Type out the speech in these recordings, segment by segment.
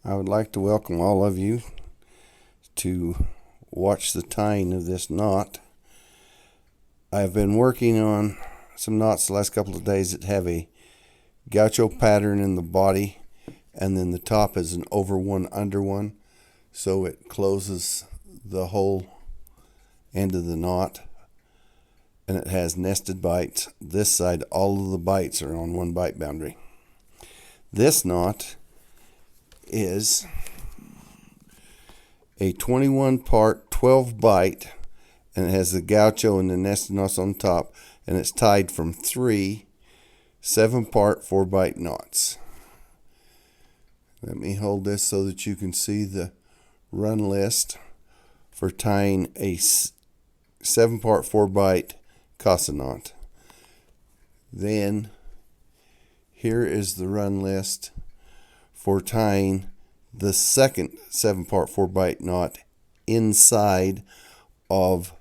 I would like to welcome all of you to watch the tying of this knot. I've been working on some knots the last couple of days that have a gaucho pattern in the body, and then the top is an over one, under one, so it closes the whole end of the knot, and it has nested bights. This side, all of the bights are on one bight boundary. This knot is a 21 part 12 bight, and it has the gaucho and the nested knots on top, and it's tied from 3 7 part 4 bight knots. Let me hold this so that you can see the run list for tying a 7 part 4 bight casa knot. Then here is the run list for tying the second 7 part 4 bight knot inside of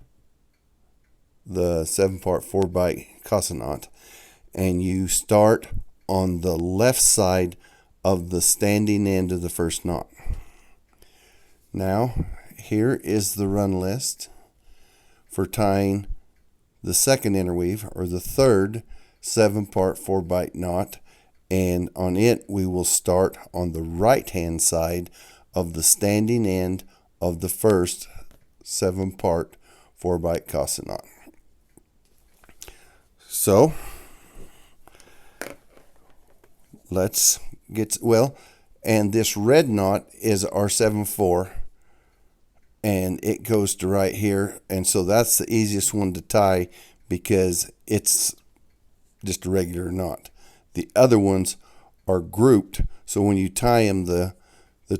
the 7 part 4 bight casa knot, and you start on the left side of the standing end of the first knot. Now here is the run list for tying the second interweave, or the third 7 part 4 bight knot, and on it we will start on the right hand side of the standing end of the first 7 part 4 bight casa knot. So let's get, and this red knot is our 7/4, and it goes to right here, and so that's the easiest one to tie because it's just a regular knot. The other ones are grouped, so when you tie them, the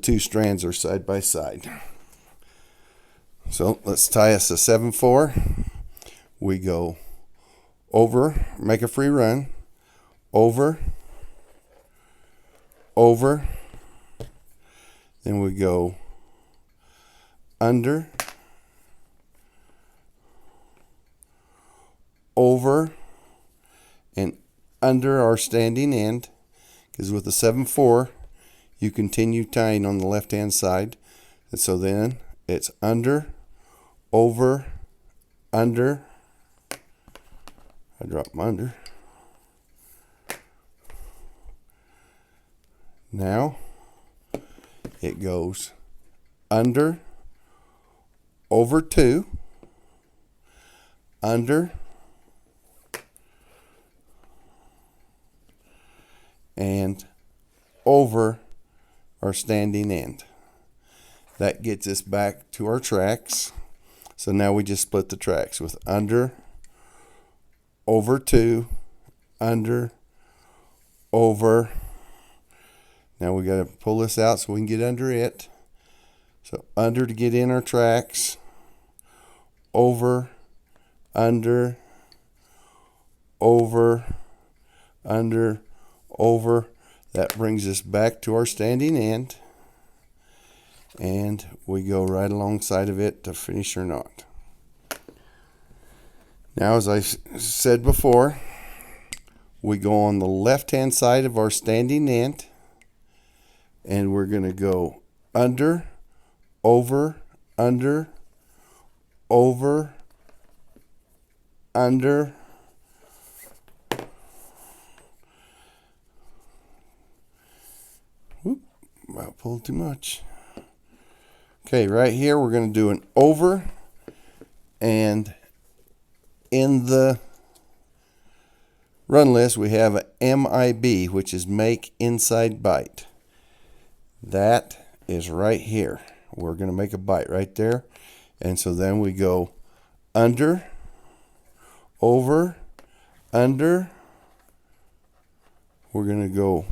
two strands are side by side. So let's tie us a 7/4. We go over, make a free run, over, over, then we go under, over, and under our standing end, because with the 7/4 you continue tying on the left hand side, and so then it's under, over, under. I dropped my under. Now it goes under, over 2, under, and over our standing end. That gets us back to our tracks. So now we just split the tracks with under, over 2, under, over. Now we got to pull this out so we can get under it. So under to get in our tracks, over, under, over, under, over. That brings us back to our standing end, and we go right alongside of it to finish our knot. Now, as I said before, we go on the left hand side of our standing end, and we're going to go under, over, under, over, under, whoop, I pulled too much. Okay, right here we're going to do an over, and in the run list we have a MIB, which is make inside bight. That is right here. We're going to make a bight right there, and so then we go under, over, under. We're going to go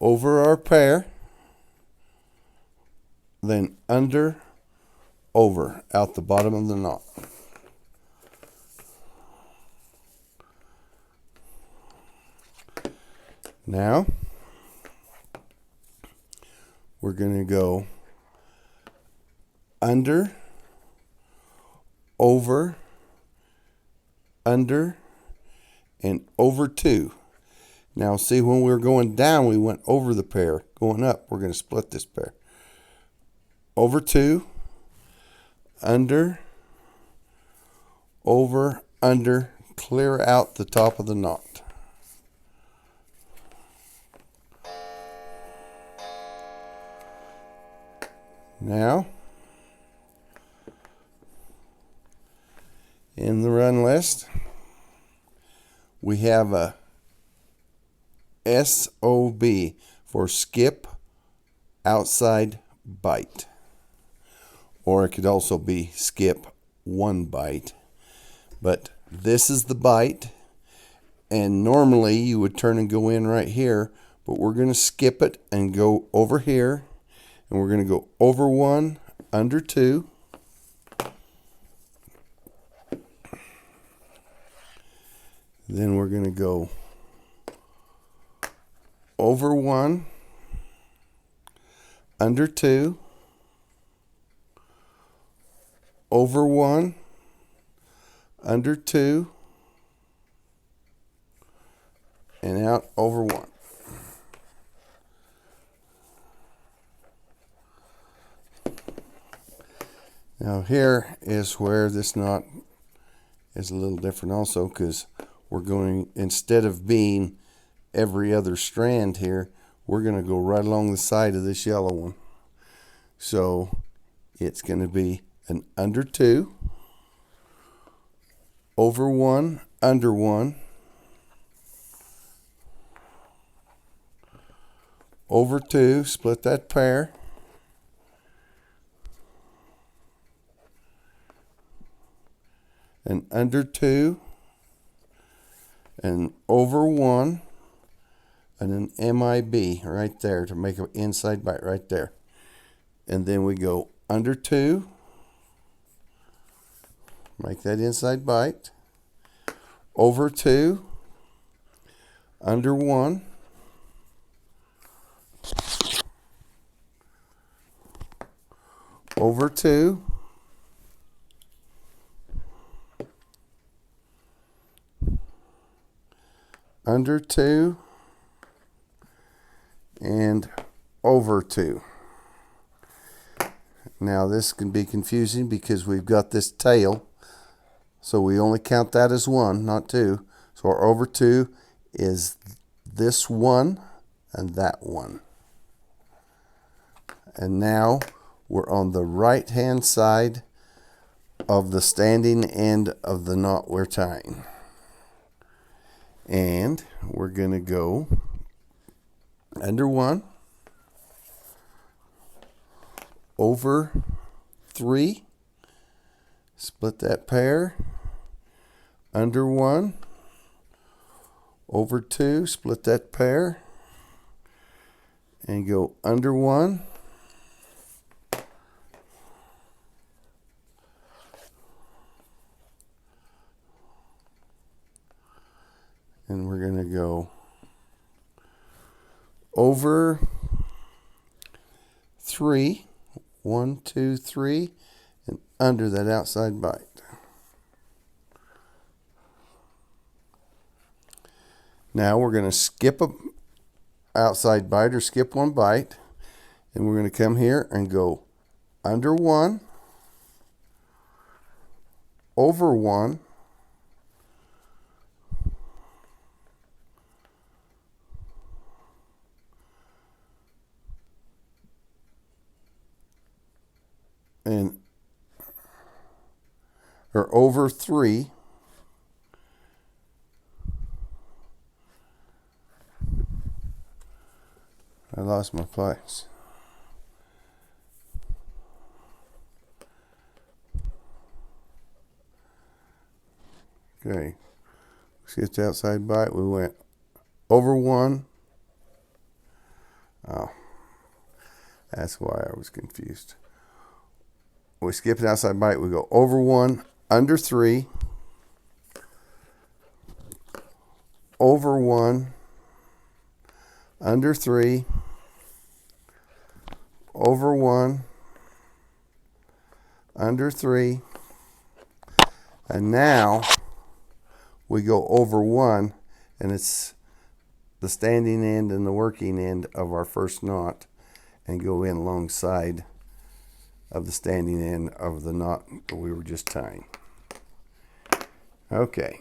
over our pair, then under, over, out the bottom of the knot. Now we're going to go under, over, under, and over 2. Now see, when we were going down, we went over the pair. going up. We're going to split this pair. Over 2, under, over, under, clear out the top of the knot. Now, in the run list, we have a SOB for skip outside bite. Or it could also be skip one bite. But this is the bite. And normally you would turn and go in right here. But we're going to skip it and go over here. And we're going to go over 1, under 2. Then we're going to go over 1, under 2, over 1, under 2, and out over 1. Now here is where this knot is a little different also, because we're going, instead of being every other strand here, we're going to go right along the side of this yellow one. So it's going to be an under 2, over 1, under 1, over 2, split that pair, and under 2, and over 1, and an MIB right there to make an inside bite right there. And then we go under 2, make that inside bite, over 2, under 1, over 2, under 2, and over 2. Now this can be confusing because we've got this tail, so we only count that as 1, not 2. So our over 2 is this 1 and that 1. And now we're on the right hand side of the standing end of the knot we're tying. And we're going to go under 1, over 3, split that pair, under 1, over 2, split that pair, and go under 1, and we're going to go over 3, 1, 2, 3, and under that outside bite. Now we're going to skip a outside bite or skip one bite, and we're going to come here and go under 1, over 1, and or over 3, I lost my place. Okay, skip the outside bite. We went over 1. Oh, that's why I was confused. We skip an outside bite. We go over 1, under 3, over 1, under 3, over 1, under 3, and now we go over 1, and it's the standing end and the working end of our first knot and go in alongside of the standing end of the knot that we were just tying. Okay.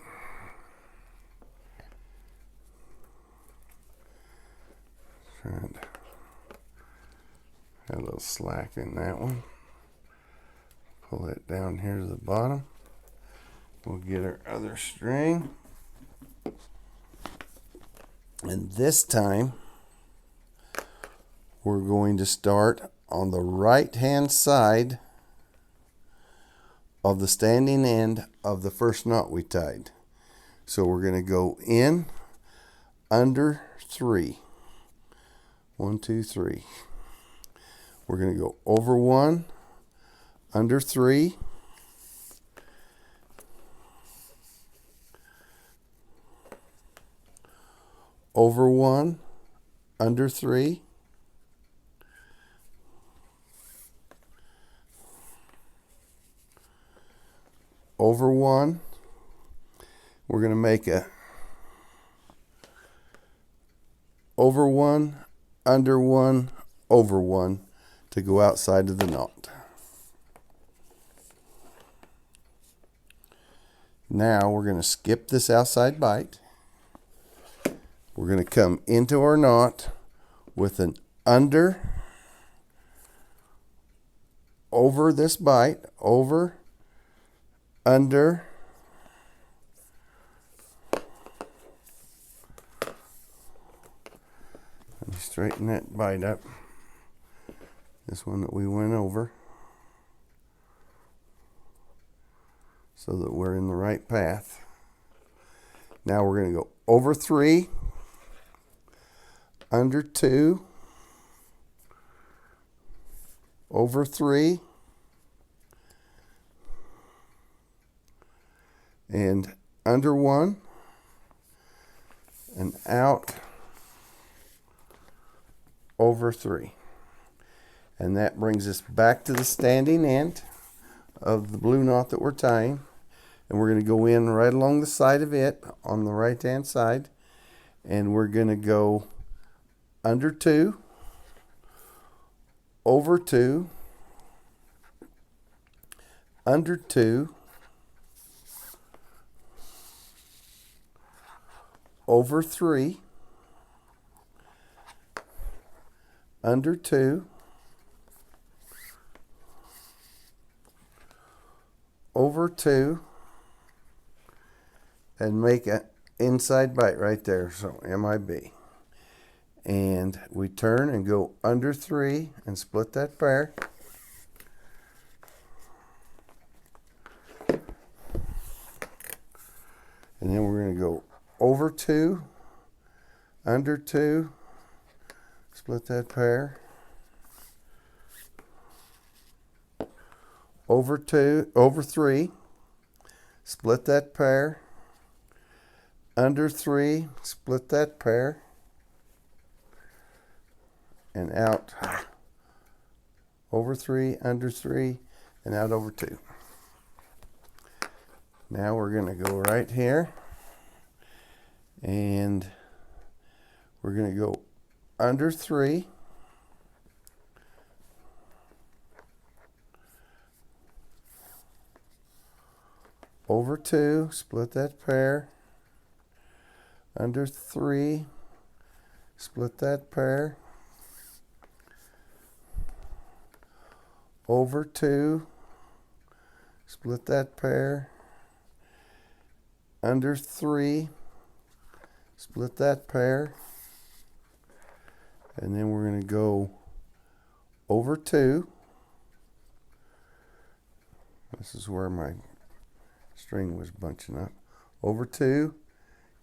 And have a little slack in that one. Pull it down here to the bottom. We'll get our other string. And this time, we're going to start on the right-hand side of the standing end of the first knot we tied. So we're going to go in under 3. 1, 2, 3. We're going to go over 1, under 3, over 1, under 3, over 1. We're going to make a over 1, under 1, over 1 to go outside of the knot. Now we're going to skip this outside bight. We're going to come into our knot with an under, over this bight, over, under, let me straighten that bight up. This one that we went over, so that we're in the right path. Now we're going to go over 3, under 2, over 3, and under 1, and out, over 3. And that brings us back to the standing end of the blue knot that we're tying. And we're going to go in right along the side of it on the right hand side. And we're going to go under 2, over 2, under 2, over 3, under 2, over 2, and make an inside bight right there, so MIB. And we turn and go under 3 and split that pair. And then we're going to go over 2, under 2, split that pair, over 2, over 3, split that pair, under 3, split that pair, and out, over 3, under 3, and out over 2. Now we're going to go right here, and we're going to go under 3, over 2, split that pair, under 3, split that pair, over 2, split that pair, under 3, split that pair, and then we're going to go over 2. This is where my string was bunching up. Over 2,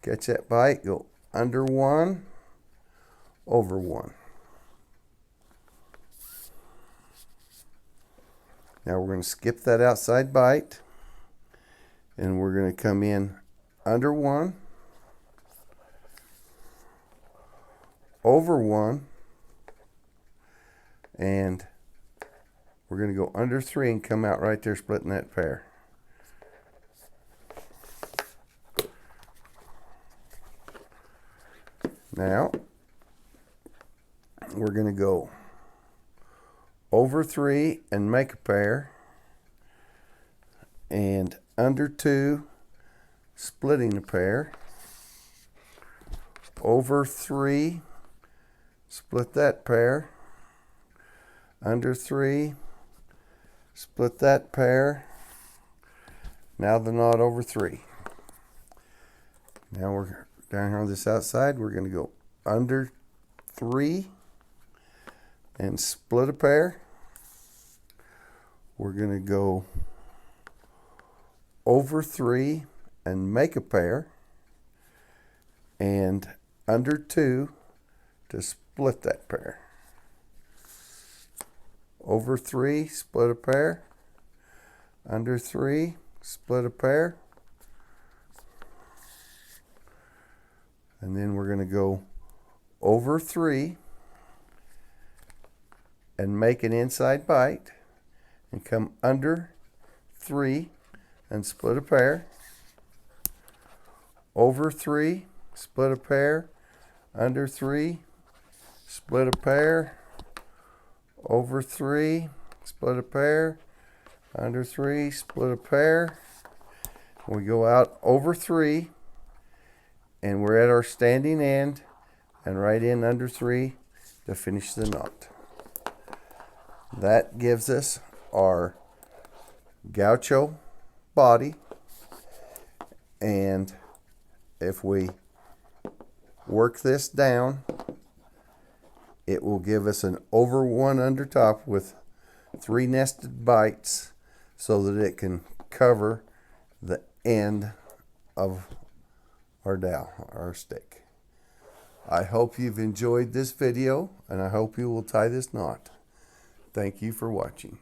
catch that bight, go under 1, over 1. Now we're going to skip that outside bight, and we're going to come in under 1, over 1, and we're going to go under 3 and come out right there splitting that pair. Now we're going to go over 3 and make a pair, and under 2 splitting a pair, over 3 split that pair, under 3 split that pair. Now the knot over 3. Now we're down here on this outside, we're going to go under 3 and split a pair. We're going to go over 3 and make a pair, and under 2 to split that pair. Over 3, split a pair, under 3, split a pair, and then we're going to go over 3 and make an inside bight, and come under 3 and split a pair, over 3, split a pair, under 3, split a pair, over 3, split a pair, under 3, split a pair. We go out over 3, and we're at our standing end, and right in under 3 to finish the knot. That gives us our gaucho body, and if we work this down, it will give us an over 1 under top with 3 nested bights, so that it can cover the end of our dowel, our stick. I hope you've enjoyed this video, and I hope you will tie this knot. Thank you for watching.